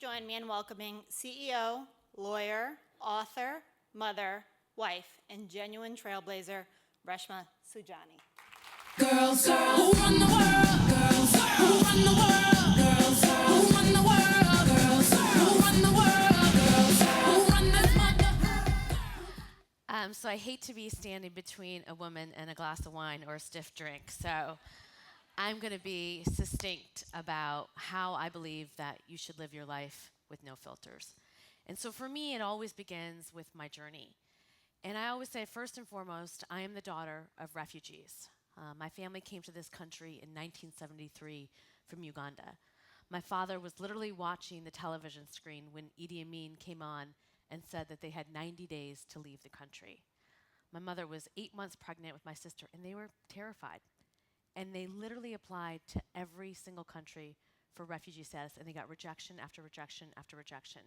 join me in welcoming CEO, lawyer, author, mother, wife, and genuine trailblazer, Reshma Saujani. Girls, who run the world? Girls, who run the world? Girls, who run the world? Girls, who run the world? Girls, who run this mother? So I hate to be standing between a woman and a glass of wine or a stiff drink. So I'm going to be succinct about how I believe that you should live your life with no filters. And so for me, it always begins with my journey. And I always say, first and foremost, I am the daughter of refugees. My family came to this country in 1973 from Uganda. My father was literally watching the television screen when Idi Amin came on and said that they had 90 days to leave the country. My mother was 8 months pregnant with my sister, and they were terrified. And they literally applied to every single country for refugee status, and they got rejection after rejection after rejection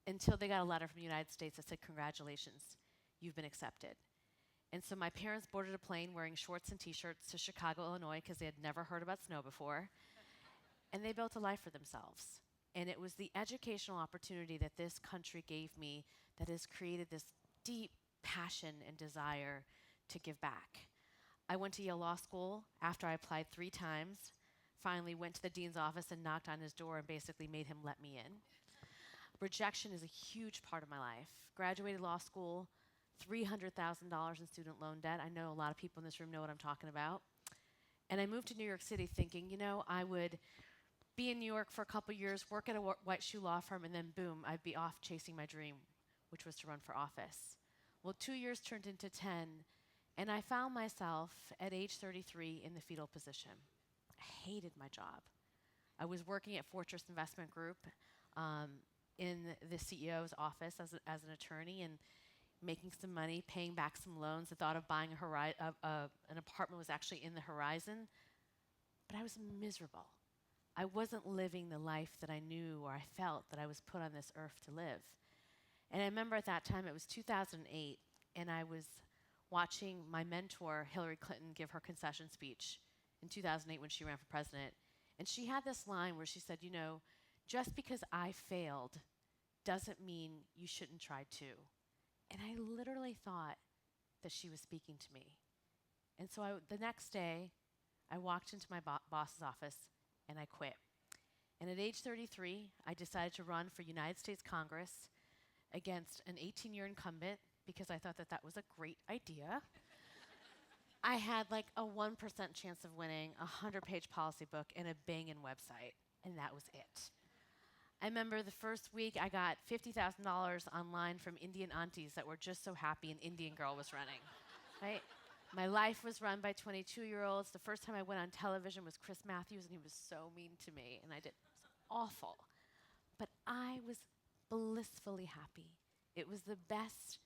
until they got a letter from the United States that said, congratulations, you've been accepted. And so my parents boarded a plane wearing shorts and T-shirts to Chicago, Illinois, because they had never heard about snow before. And they built a life for themselves. And it was the educational opportunity that this country gave me that has created this deep passion and desire to give back. I went to Yale Law School after I applied 3 times, finally went to the dean's office and knocked on his door and basically made him let me in. Rejection is a huge part of my life. Graduated law school, $300,000 in student loan debt. I know a lot of people in this room know what I'm talking about. And I moved to New York City thinking, I would be in New York for a couple years, work at a white shoe law firm, and then boom, I'd be off chasing my dream, which was to run for office. Well, 2 years turned into 10, and I found myself at age 33 in the fetal position. I hated my job. I was working at Fortress Investment Group in the CEO's office as an attorney and making some money, paying back some loans. The thought of buying an apartment was actually in the horizon, but I was miserable. I wasn't living the life that I knew or I felt that I was put on this earth to live. And I remember at that time, it was 2008, and I was watching my mentor, Hillary Clinton, give her concession speech in 2008 when she ran for president. And she had this line where she said, just because I failed doesn't mean you shouldn't try too. And I literally thought that she was speaking to me. And so the next day, I walked into my boss's office and I quit. And at age 33, I decided to run for United States Congress against an 18-year incumbent because I thought that that was a great idea. I had like a 1% chance of winning, a 100-page policy book, and a banging website, and that was it. I remember the first week I got $50,000 online from Indian aunties that were just so happy an Indian girl was running, right? My life was run by 22-year-olds. The first time I went on television was Chris Matthews, and he was so mean to me, and it was awful. But I was blissfully happy. It was the best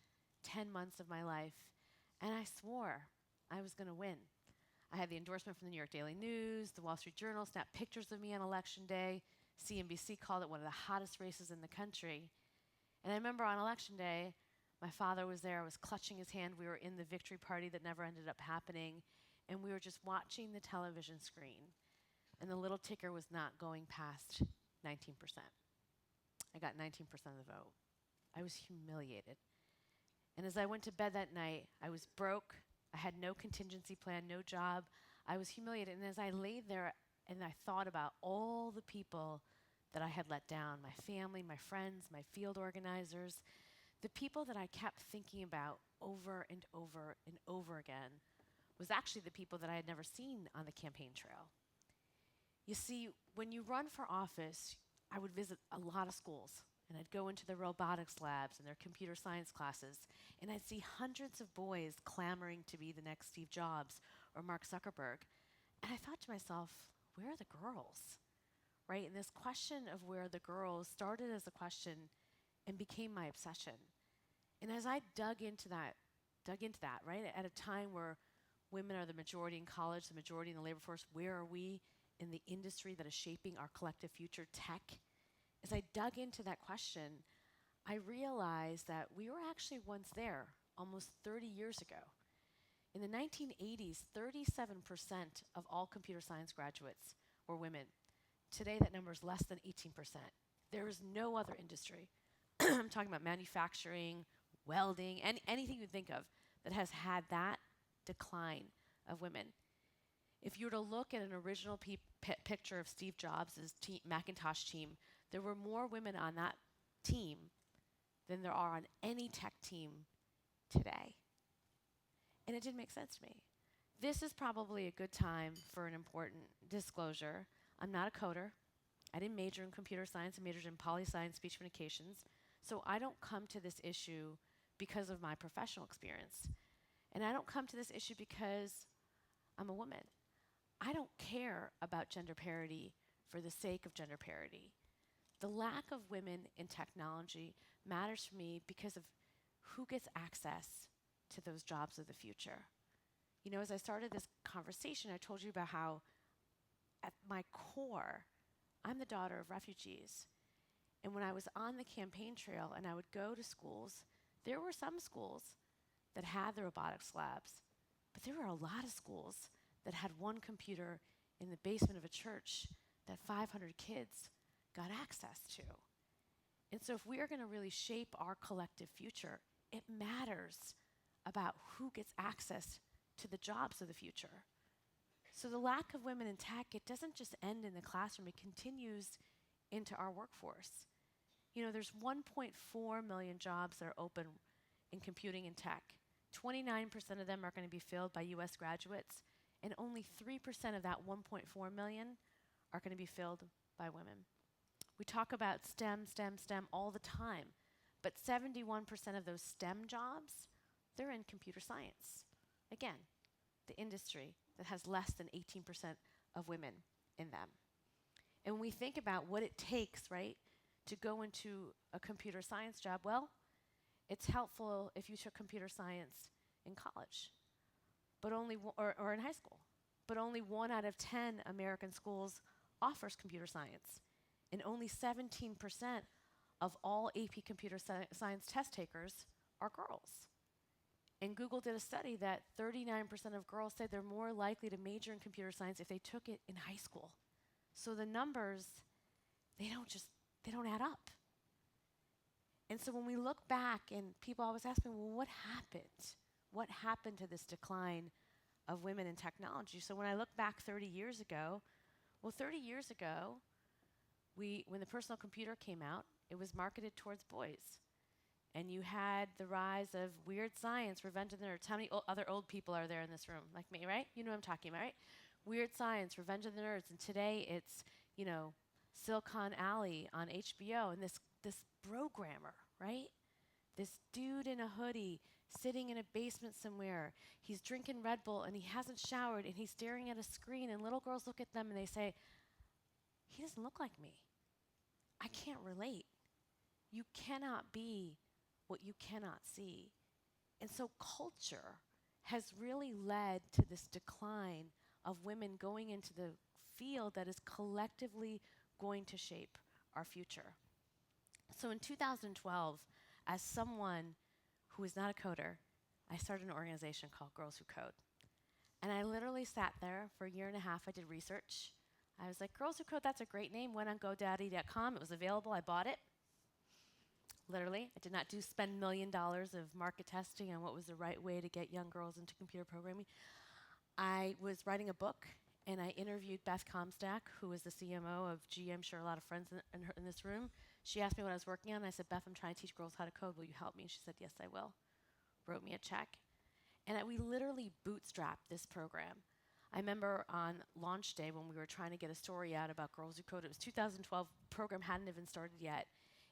10 months of my life, and I swore I was going to win. I had the endorsement from the New York Daily News, the Wall Street Journal snapped pictures of me on election day. CNBC called it one of the hottest races in the country. And I remember on election day, my father was there. I was clutching his hand. We were in the victory party that never ended up happening, and we were just watching the television screen, and the little ticker was not going past 19%. I got 19% of the vote. I was humiliated. And as I went to bed that night, I was broke. I had no contingency plan, no job. I was humiliated. And as I laid there and I thought about all the people that I had let down, my family, my friends, my field organizers, the people that I kept thinking about over and over and over again was actually the people that I had never seen on the campaign trail. You see, when you run for office, I would visit a lot of schools, and I'd go into the robotics labs and their computer science classes, and I'd see hundreds of boys clamoring to be the next Steve Jobs or Mark Zuckerberg. And I thought to myself, where are the girls? Right? And this question of where are the girls started as a question and became my obsession. And as I dug into that, right, at a time where women are the majority in college, the majority in the labor force, where are we in the industry that is shaping our collective future, tech? As I dug into that question, I realized that we were actually once there, almost 30 years ago. In the 1980s, 37% of all computer science graduates were women. Today, that number is less than 18%. There is no other industry, I'm talking about manufacturing, welding, anything you think of that has had that decline of women. If you were to look at an original picture of Steve Jobs' Macintosh team, there were more women on that team than there are on any tech team today. And it didn't make sense to me. This is probably a good time for an important disclosure. I'm not a coder. I didn't major in computer science. I majored in poli-sci, speech communications. So I don't come to this issue because of my professional experience. And I don't come to this issue because I'm a woman. I don't care about gender parity for the sake of gender parity. The lack of women in technology matters for me because of who gets access to those jobs of the future. You know, as I started this conversation, I told you about how at my core, I'm the daughter of refugees. And when I was on the campaign trail and I would go to schools, there were some schools that had the robotics labs, but there were a lot of schools that had one computer in the basement of a church that 500 kids got access to. And so if we are going to really shape our collective future, it matters about who gets access to the jobs of the future. So the lack of women in tech, it doesn't just end in the classroom, it continues into our workforce. You know, there's 1.4 million jobs that are open in computing and tech. 29% of them are going to be filled by US graduates, and only 3% of that 1.4 million are going to be filled by women. We talk about STEM all the time, but 71% of those STEM jobs, they're in computer science. Again, the industry that has less than 18% of women in them. And when we think about what it takes, right, to go into a computer science job, well, it's helpful if you took computer science in college, but only or in high school. But only 1 out of 10 American schools offers computer science, and only 17% of all AP computer science test takers are girls. And Google did a study that 39% of girls say they're more likely to major in computer science if they took it in high school. So the numbers, they don't add up. And so when we look back, and people always ask me, well, what happened? What happened to this decline of women in technology? So when I look back 30 years ago, well, 30 years ago, when the personal computer came out, it was marketed towards boys. And you had the rise of weird science, Revenge of the Nerds. How many other old people are there in this room? Like me, right? You know what I'm talking about, right? Weird Science, Revenge of the Nerds. And today it's, you know, Silicon Alley on HBO. And this programmer, right? This dude in a hoodie sitting in a basement somewhere. He's drinking Red Bull and he hasn't showered and he's staring at a screen. And little girls look at them and they say, he doesn't look like me. I can't relate. You cannot be what you cannot see. And so culture has really led to this decline of women going into the field that is collectively going to shape our future. So in 2012, as someone who is not a coder, I started an organization called Girls Who Code. And I literally sat there for a year and a half. I did research. I was like, Girls Who Code, that's a great name. Went on GoDaddy.com. It was available. I bought it. Literally, I did not spend $1 million of market testing on what was the right way to get young girls into computer programming. I was writing a book, and I interviewed Beth Comstock, who is the CMO of GM. I'm sure a lot of friends in this room. She asked me what I was working on. I said, Beth, I'm trying to teach girls how to code. Will you help me? And she said, yes, I will. Wrote me a check. And we literally bootstrapped this program. I remember on launch day when we were trying to get a story out about Girls Who Code. It was 2012. Program hadn't even started yet.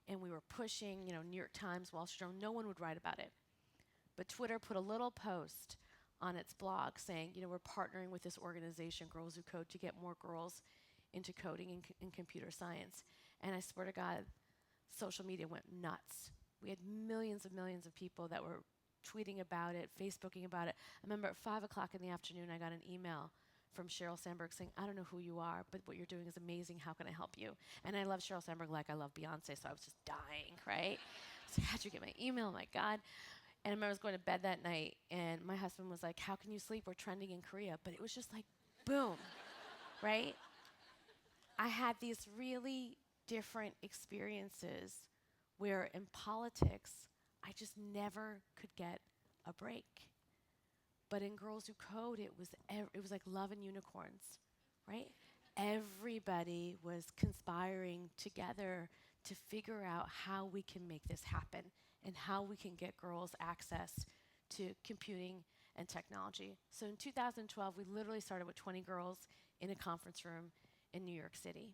And we were pushing, New York Times, Wall Street Journal. No one would write about it. But Twitter put a little post on its blog saying, we're partnering with this organization, Girls Who Code, to get more girls into coding and computer science. And I swear to God, social media went nuts. We had millions of people that were tweeting about it, Facebooking about it. I remember at 5 o'clock in the afternoon, I got an email from Sheryl Sandberg saying, I don't know who you are, but what you're doing is amazing. How can I help you? And I love Sheryl Sandberg like I love Beyonce, so I was just dying, right? So how'd you get my email? My God. And I remember I was going to bed that night, and my husband was like, how can you sleep? We're trending in Korea. But it was just like, boom, right? I had these really different experiences where in politics, I just never could get a break. But in Girls Who Code, it was like love and unicorns, right? Everybody was conspiring together to figure out how we can make this happen and how we can get girls access to computing and technology. So in 2012, we literally started with 20 girls in a conference room in New York City.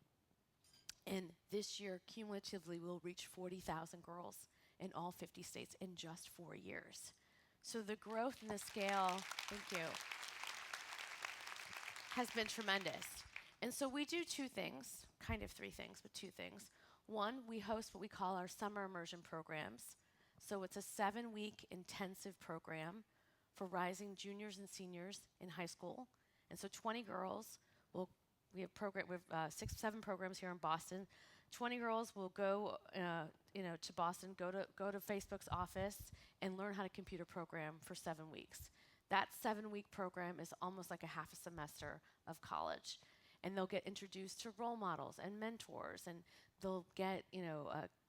And this year, cumulatively, we'll reach 40,000 girls in all 50 states in just 4 years. So the growth and the scale, thank you, has been tremendous. And so we do two things, kind of three things, but two things. One, we host what we call our summer immersion programs. So it's a 7-week intensive program for rising juniors and seniors in high school. And so 20 girls will, we have 7 programs here in Boston. 20 girls will go to Boston, go to Facebook's office and learn how to compute a program for 7 weeks. That 7-week program is almost like a half a semester of college. And they'll get introduced to role models and mentors, and they'll get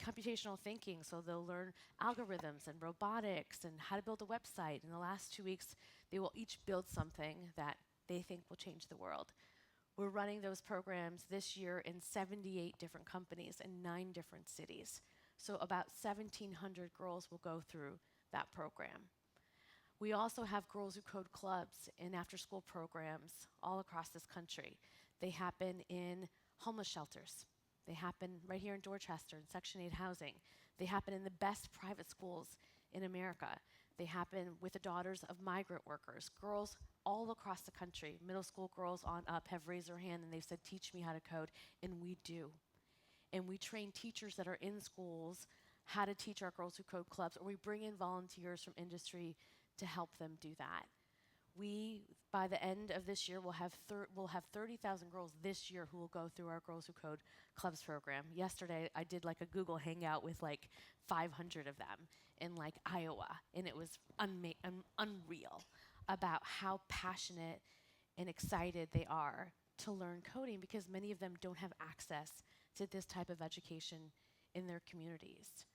computational thinking, so they'll learn algorithms and robotics and how to build a website. In the last 2 weeks, they will each build something that they think will change the world. We're running those programs this year in 78 different companies in 9 different cities. So about 1,700 girls will go through that program. We also have Girls Who Code clubs and after-school programs all across this country. They happen in homeless shelters. They happen right here in Dorchester in Section 8 housing. They happen in the best private schools in America. They happen with the daughters of migrant workers. Girls all across the country, middle school girls on up, have raised their hand and they've said, teach me how to code, and we do. And we train teachers that are in schools how to teach our Girls Who Code clubs, or we bring in volunteers from industry to help them do that. We, by the end of this year, will have 30,000 girls this year who will go through our Girls Who Code clubs program. Yesterday, I did like a Google Hangout with like 500 of them in like Iowa, and it was unreal about how passionate and excited they are to learn coding, because many of them don't have access to this type of education in their communities.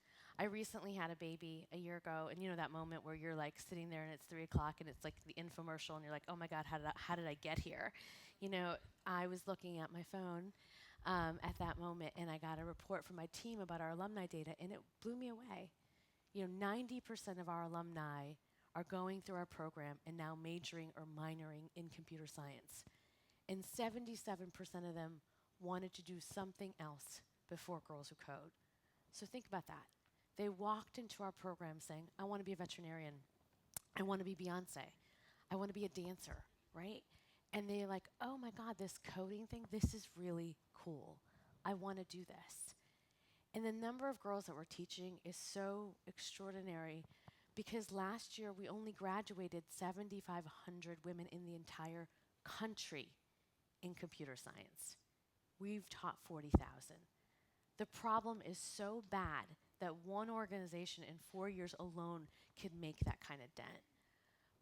I recently had a baby a year ago, and you know that moment where you're like sitting there and it's 3 o'clock and it's like the infomercial and you're like, oh my God, how did I get here? You know, I was looking at my phone at that moment, and I got a report from my team about our alumni data, and it blew me away. You know, 90% of our alumni are going through our program and now majoring or minoring in computer science. And 77% of them wanted to do something else before Girls Who Code. So think about that. They walked into our program saying, I want to be a veterinarian. I want to be Beyonce. I want to be a dancer, right? And they're like, oh my God, this coding thing, this is really cool. I want to do this. And the number of girls that we're teaching is so extraordinary, because last year we only graduated 7,500 women in the entire country in computer science. We've taught 40,000. The problem is so bad that one organization in 4 years alone could make that kind of dent.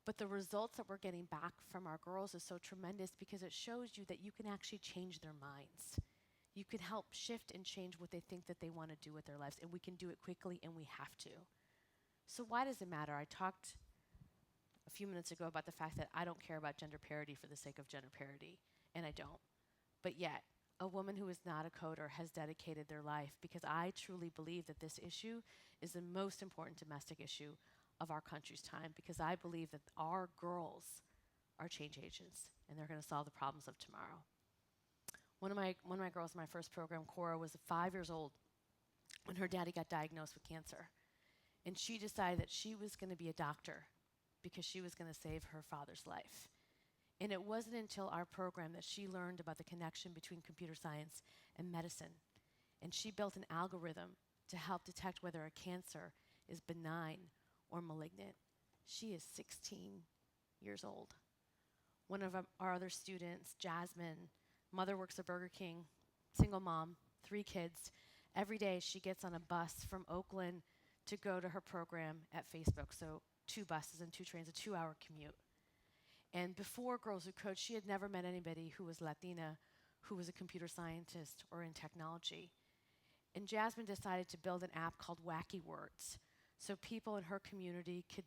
But the results that we're getting back from our girls is so tremendous, because it shows you that you can actually change their minds. You can help shift and change what they think that they want to do with their lives, and we can do it quickly, and we have to. So why does it matter? I talked a few minutes ago about the fact that I don't care about gender parity for the sake of gender parity, and I don't. But yet, a woman who is not a coder has dedicated their life, because I truly believe that this issue is the most important domestic issue of our country's time, because I believe that our girls are change agents, and they're going to solve the problems of tomorrow. One of my girls in my first program, Cora, was 5 years old when her daddy got diagnosed with cancer. And she decided that she was going to be a doctor because she was going to save her father's life. And it wasn't until our program that she learned about the connection between computer science and medicine. And she built an algorithm to help detect whether a cancer is benign or malignant. She is 16 years old. One of our other students, Jasmine, mother works at Burger King, single mom, 3 kids. Every day she gets on a bus from Oakland to go to her program at Facebook. So 2 buses and 2 trains, a 2-hour commute. And before Girls Who Code, she had never met anybody who was Latina, who was a computer scientist or in technology. And Jasmine decided to build an app called Wacky Words, so people in her community could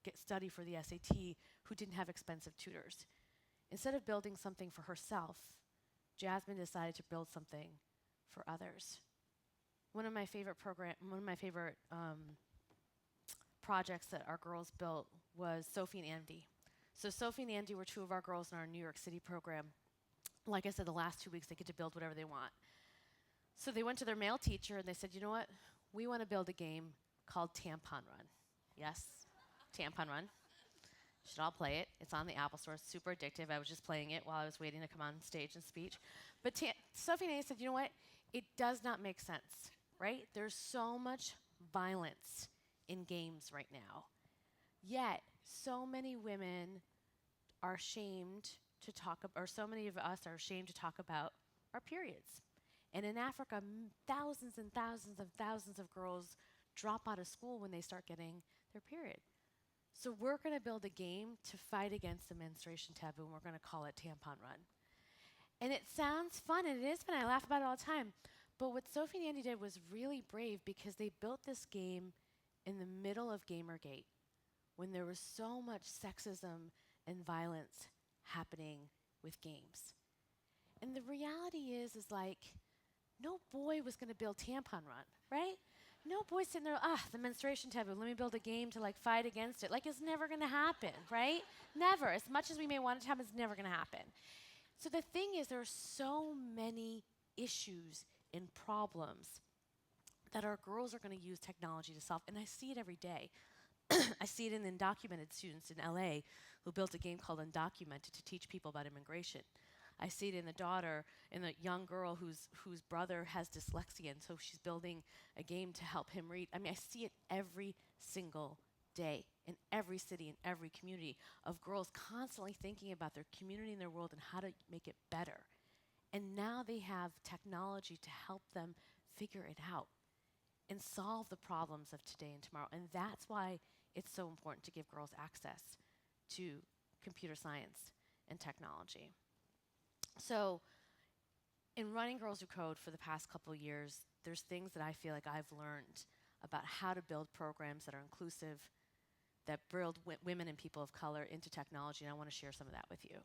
get study for the SAT who didn't have expensive tutors. Instead of building something for herself, Jasmine decided to build something for others. One of my favorite projects that our girls built was Sophie and Andy. So Sophie and Andy were two of our girls in our New York City program. Like I said, the last 2 weeks they get to build whatever they want. So they went to their male teacher and they said, you know what? We want to build a game called Tampon Run. Yes, Tampon Run. Should all play it. It's on the Apple Store. It's super addictive. I was just playing it while I was waiting to come on stage and speech. But Sophie and Andy said, you know what? It does not make sense, right? There's so much violence in games right now. Yet, so many women are ashamed to talk about, or so many of us are ashamed to talk about our periods. And in Africa, thousands and thousands and thousands of girls drop out of school when they start getting their period. So we're going to build a game to fight against the menstruation taboo, and we're going to call it Tampon Run. And it sounds fun, and it is fun. I laugh about it all the time. But what Sophie and Andy did was really brave because they built this game in the middle of Gamergate when there was so much sexism and violence happening with games. And the reality is like, no boy was going to build Tampon Run, right? No boy sitting there, the menstruation taboo, let me build a game to like fight against it. Like it's never going to happen, right? Never. As much as we may want it to happen, it's never going to happen. So the thing is, there are so many issues and problems that our girls are going to use technology to solve. And I see it every day. I see it in the undocumented students in LA who built a game called Undocumented to teach people about immigration. I see it in the young girl whose brother has dyslexia, and so she's building a game to help him read. I mean, I see it every single day in every city, in every community, of girls constantly thinking about their community and their world and how to make it better. And now they have technology to help them figure it out and solve the problems of today and tomorrow. And that's why it's so important to give girls access to computer science and technology. So in running Girls Who Code for the past couple of years, there's things that I feel like I've learned about how to build programs that are inclusive, that build women and people of color into technology, and I want to share some of that with you.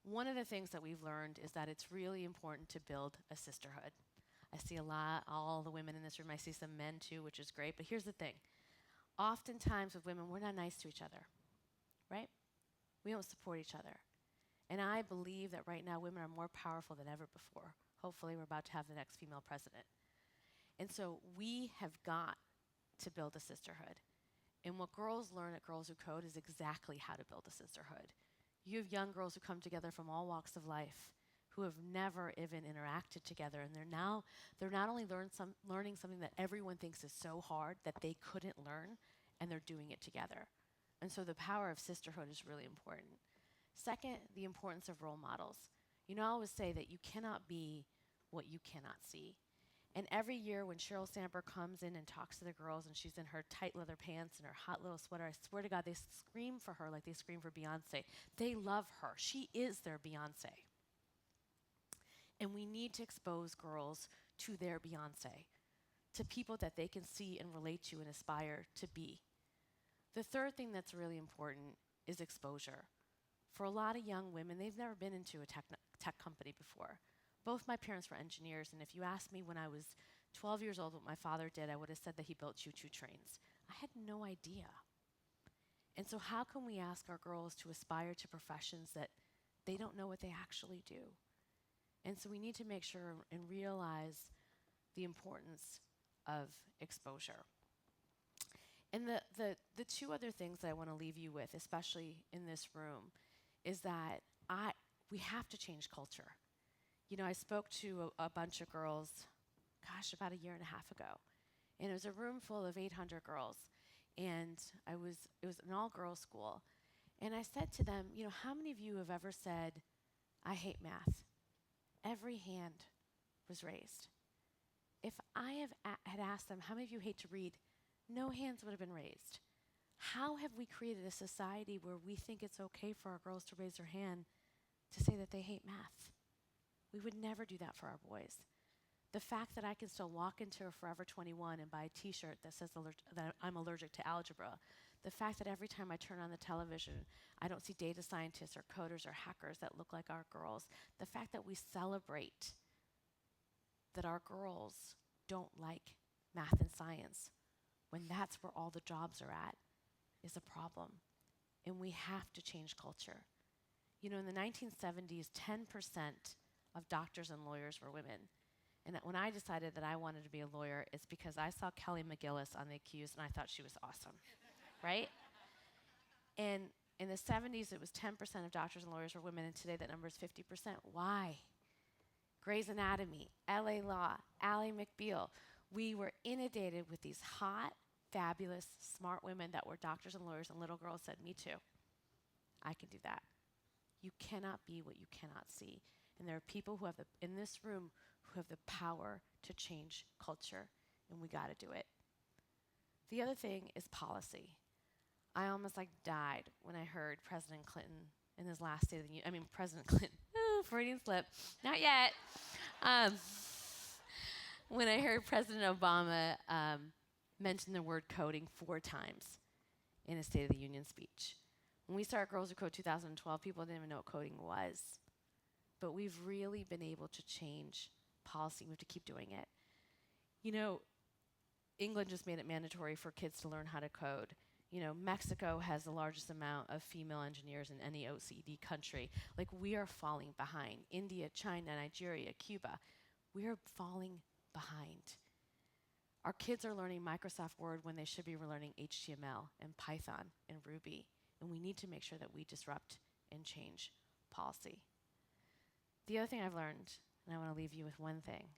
One of the things that we've learned is that it's really important to build a sisterhood. I see all the women in this room. I see some men too, which is great. But here's the thing. Oftentimes with women, we're not nice to each other, right? We don't support each other. And I believe that right now women are more powerful than ever before. Hopefully we're about to have the next female president. And so we have got to build a sisterhood. And what girls learn at Girls Who Code is exactly how to build a sisterhood. You have young girls who come together from all walks of life who have never even interacted together, and they're not only learning something that everyone thinks is so hard that they couldn't learn, and they're doing it together. And so the power of sisterhood is really important. Second, the importance of role models. You know, I always say that you cannot be what you cannot see. And every year when Sheryl Sandberg comes in and talks to the girls and she's in her tight leather pants and her hot little sweater, I swear to God, they scream for her like they scream for Beyonce. They love her. She is their Beyonce. And we need to expose girls to their Beyonce, to people that they can see and relate to and aspire to be. The third thing that's really important is exposure. For a lot of young women, they've never been into a tech company before. Both my parents were engineers, and if you asked me when I was 12 years old what my father did, I would have said that he built choo-choo trains. I had no idea. And so how can we ask our girls to aspire to professions that they don't know what they actually do? And so we need to make sure and realize the importance of exposure. And the two other things that I want to leave you with, especially in this room, is that we have to change culture. You know, I spoke to a bunch of girls, about a year and a half ago. And it was a room full of 800 girls. And it was an all-girls school. And I said to them, you know, how many of you have ever said, I hate math? Every hand was raised. If I had asked them, how many of you hate to read? No hands would have been raised. How have we created a society where we think it's okay for our girls to raise their hand to say that they hate math? We would never do that for our boys. The fact that I can still walk into a Forever 21 and buy a t-shirt that says that I'm allergic to algebra. The fact that every time I turn on the television, I don't see data scientists or coders or hackers that look like our girls. The fact that we celebrate that our girls don't like math and science when that's where all the jobs are at is a problem. And we have to change culture. You know, in the 1970s, 10% of doctors and lawyers were women. And that when I decided that I wanted to be a lawyer, it's because I saw Kelly McGillis on The Accused and I thought she was awesome, right? And in the 70s, it was 10% of doctors and lawyers were women, and today that number is 50%. Why? Grey's Anatomy, LA Law, Ally McBeal. We were inundated with these hot, fabulous, smart women that were doctors and lawyers, and little girls said, me too. I can do that. You cannot be what you cannot see. And there are people who have in this room who have the power to change culture, and we got to do it. The other thing is policy. I almost died when I heard President Clinton in his last State of the Union. President Clinton, Freudian slip, not yet. When I heard President Obama mention the word coding 4 times in a State of the Union speech. When we started Girls Who Code 2012, people didn't even know what coding was. But we've really been able to change policy. We have to keep doing it. You know, England just made it mandatory for kids to learn how to code. You know, Mexico has the largest amount of female engineers in any OECD country. We are falling behind. India, China, Nigeria, Cuba, we are falling behind. Our kids are learning Microsoft Word when they should be learning HTML and Python and Ruby. And we need to make sure that we disrupt and change policy. The other thing I've learned, and I want to leave you with one thing,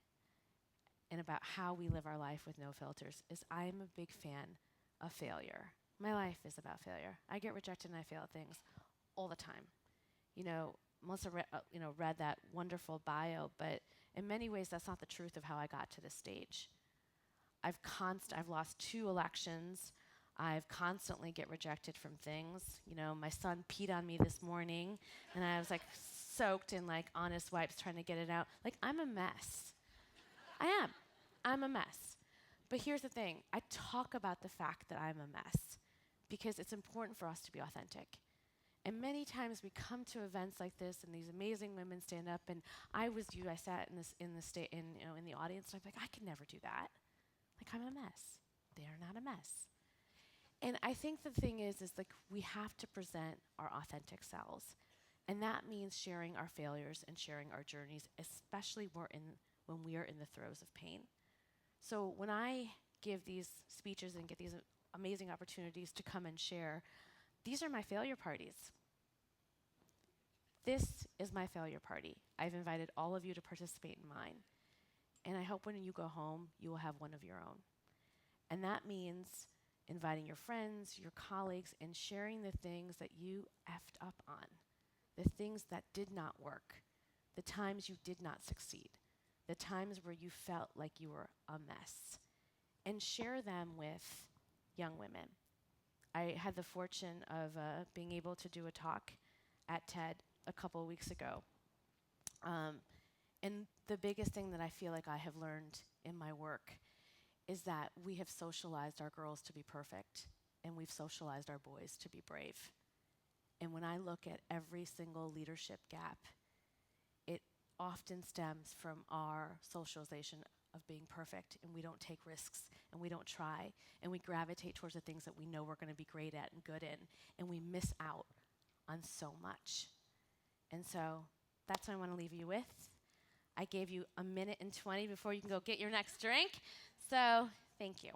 and about how we live our life with no filters, is I'm a big fan of failure. My life is about failure. I get rejected and I fail at things all the time. You know, Melissa read that wonderful bio, but in many ways that's not the truth of how I got to this stage. I've lost 2 elections. I've constantly get rejected from things. You know, my son peed on me this morning, and I was soaked in Honest wipes trying to get it out. I'm a mess. I am. I'm a mess. But here's the thing. I talk about the fact that I'm a mess because it's important for us to be authentic. And many times we come to events like this, and these amazing women stand up, and I sat in the audience, and I'm I could never do that. I'm a mess. They're not a mess. And I think the thing is we have to present our authentic selves. And that means sharing our failures and sharing our journeys, especially when we are in the throes of pain. So when I give these speeches and get these amazing opportunities to come and share, these are my failure parties. This is my failure party. I've invited all of you to participate in mine. And I hope when you go home, you will have one of your own. And that means inviting your friends, your colleagues, and sharing the things that you effed up on, the things that did not work, the times you did not succeed, the times where you felt like you were a mess, and share them with young women. I had the fortune of being able to do a talk at TED a couple of weeks ago. And the biggest thing that I feel I have learned in my work is that we have socialized our girls to be perfect, and we've socialized our boys to be brave. And when I look at every single leadership gap, it often stems from our socialization of being perfect, and we don't take risks, and we don't try, and we gravitate towards the things that we know we're going to be great at and good in, and we miss out on so much. And so that's what I want to leave you with. I gave you 1 minute and 20 before you can go get your next drink. So thank you.